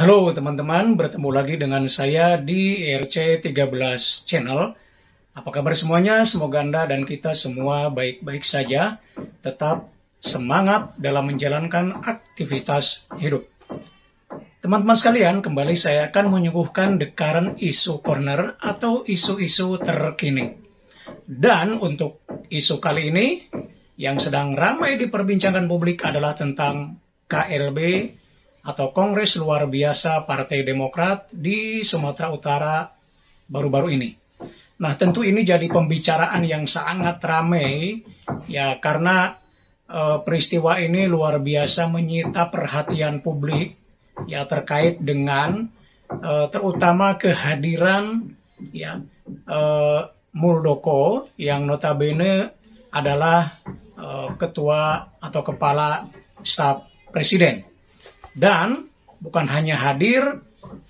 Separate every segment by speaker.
Speaker 1: Halo teman-teman, bertemu lagi dengan saya di RC13 Channel. Apa kabar semuanya? Semoga Anda dan kita semua baik-baik saja. Tetap semangat dalam menjalankan aktivitas hidup. Teman-teman sekalian, kembali saya akan menyuguhkan The Current Issue Corner atau isu-isu terkini. Dan untuk isu kali ini, yang sedang ramai diperbincangkan publik adalah tentang KLB atau Kongres Luar Biasa Partai Demokrat di Sumatera Utara baru-baru ini. Nah, tentu ini jadi pembicaraan yang sangat ramai ya, karena peristiwa ini luar biasa menyita perhatian publik ya, terkait dengan terutama kehadiran ya Muldoko yang notabene adalah ketua atau kepala staf presiden. Dan bukan hanya hadir,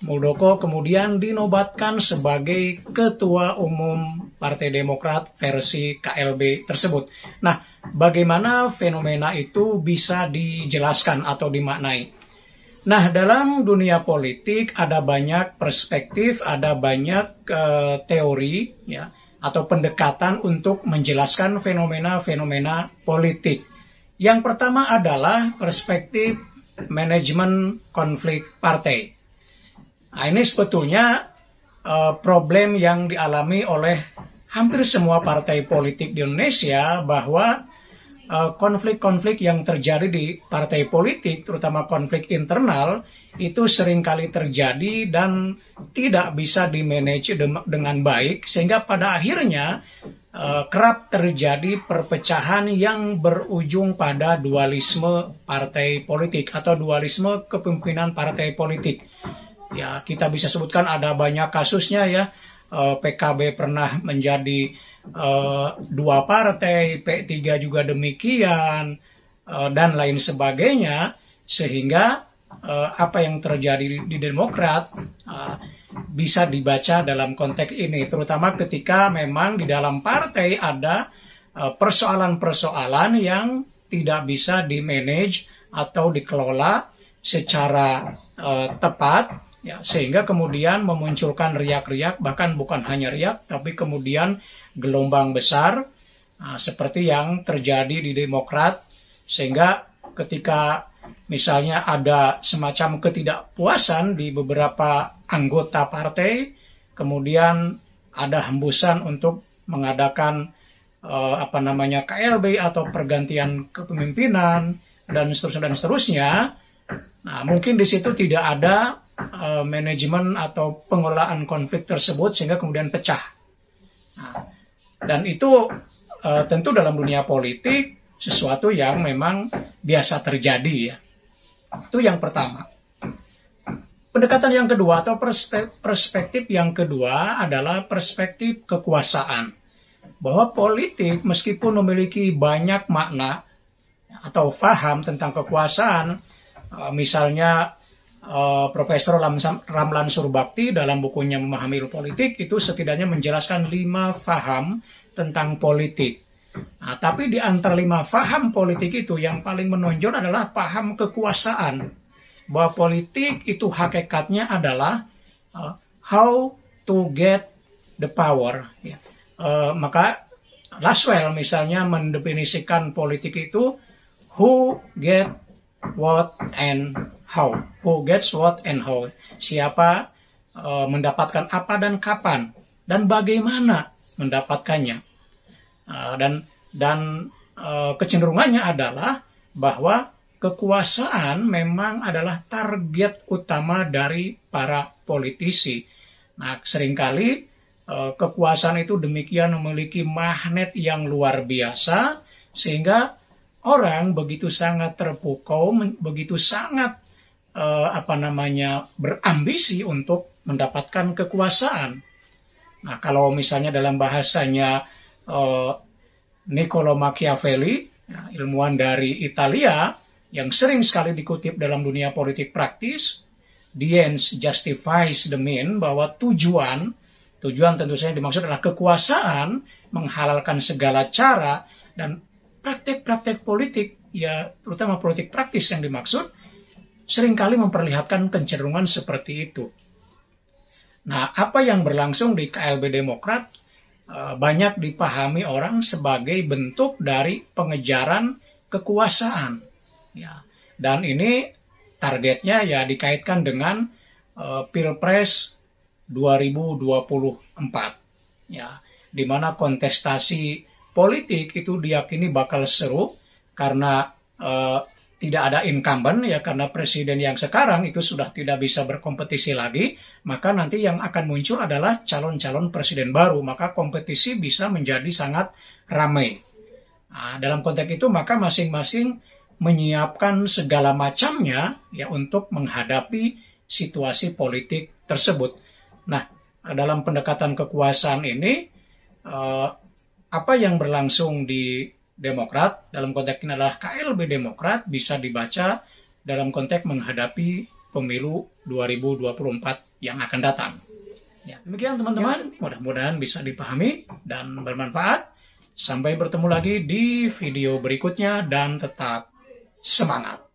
Speaker 1: Muldoko kemudian dinobatkan sebagai Ketua Umum Partai Demokrat versi KLB tersebut. Nah, bagaimana fenomena itu bisa dijelaskan atau dimaknai? Nah, dalam dunia politik ada banyak perspektif, ada banyak teori ya, atau pendekatan untuk menjelaskan fenomena-fenomena politik. Yang pertama adalah perspektif manajemen konflik partai. Nah, ini sebetulnya problem yang dialami oleh hampir semua partai politik di Indonesia, bahwa konflik-konflik yang terjadi di partai politik, terutama konflik internal, itu seringkali terjadi dan tidak bisa dimanage dengan baik, sehingga pada akhirnya kerap terjadi perpecahan yang berujung pada dualisme partai politik atau dualisme kepemimpinan partai politik. Ya, kita bisa sebutkan ada banyak kasusnya ya. PKB pernah menjadi dua partai, P3 juga demikian, dan lain sebagainya, sehingga apa yang terjadi di Demokrat bisa dibaca dalam konteks ini, terutama ketika memang di dalam partai ada persoalan-persoalan yang tidak bisa di-manage atau dikelola secara tepat, ya, sehingga kemudian memunculkan riak-riak, bahkan bukan hanya riak, tapi kemudian gelombang besar, seperti yang terjadi di Demokrat, sehingga ketika misalnya ada semacam ketidakpuasan di beberapa anggota partai, kemudian ada hembusan untuk mengadakan KLB atau pergantian kepemimpinan dan seterusnya. Nah, mungkin di situ tidak ada manajemen atau pengelolaan konflik tersebut sehingga kemudian pecah. Nah, dan itu tentu dalam dunia politik sesuatu yang memang biasa terjadi ya. Itu yang pertama. Pendekatan yang kedua atau perspektif yang kedua adalah perspektif kekuasaan. Bahwa politik meskipun memiliki banyak makna atau faham tentang kekuasaan, misalnya Profesor Ramlan Surbakti dalam bukunya Memahami Politik itu setidaknya menjelaskan 5 faham tentang politik. Nah, tapi di antara 5 faham politik itu yang paling menonjol adalah paham kekuasaan. Bahwa politik itu hakikatnya adalah how to get the power. Ya. Maka Laswell misalnya mendefinisikan politik itu who get what and how. Who gets what and how. Siapa mendapatkan apa dan kapan. Dan bagaimana mendapatkannya. Dan kecenderungannya adalah bahwa kekuasaan memang adalah target utama dari para politisi. Nah, seringkali kekuasaan itu demikian memiliki magnet yang luar biasa, sehingga orang begitu sangat terpukau, begitu sangat berambisi untuk mendapatkan kekuasaan. Nah, kalau misalnya dalam bahasanya Niccolo Machiavelli, ilmuwan dari Italia, yang sering sekali dikutip dalam dunia politik praktis, the ends justifies the mean, bahwa tujuan tentu saja dimaksud adalah kekuasaan menghalalkan segala cara, dan praktek-praktek politik, ya terutama politik praktis yang dimaksud, seringkali memperlihatkan kecenderungan seperti itu. Nah, apa yang berlangsung di KLB Demokrat banyak dipahami orang sebagai bentuk dari pengejaran kekuasaan. Ya. Dan ini targetnya ya dikaitkan dengan Pilpres 2024. Ya, di mana kontestasi politik itu diyakini bakal seru karena tidak ada incumbent ya, karena presiden yang sekarang itu sudah tidak bisa berkompetisi lagi, maka nanti yang akan muncul adalah calon-calon presiden baru, maka kompetisi bisa menjadi sangat ramai. Nah, dalam konteks itu maka masing-masing menyiapkan segala macamnya ya untuk menghadapi situasi politik tersebut. Nah, dalam pendekatan kekuasaan ini apa yang berlangsung di Demokrat, dalam konteks ini adalah KLB Demokrat, bisa dibaca dalam konteks menghadapi pemilu 2024 yang akan datang. Ya, demikian teman-teman, mudah-mudahan bisa dipahami dan bermanfaat. Sampai bertemu lagi di video berikutnya dan tetap semangat.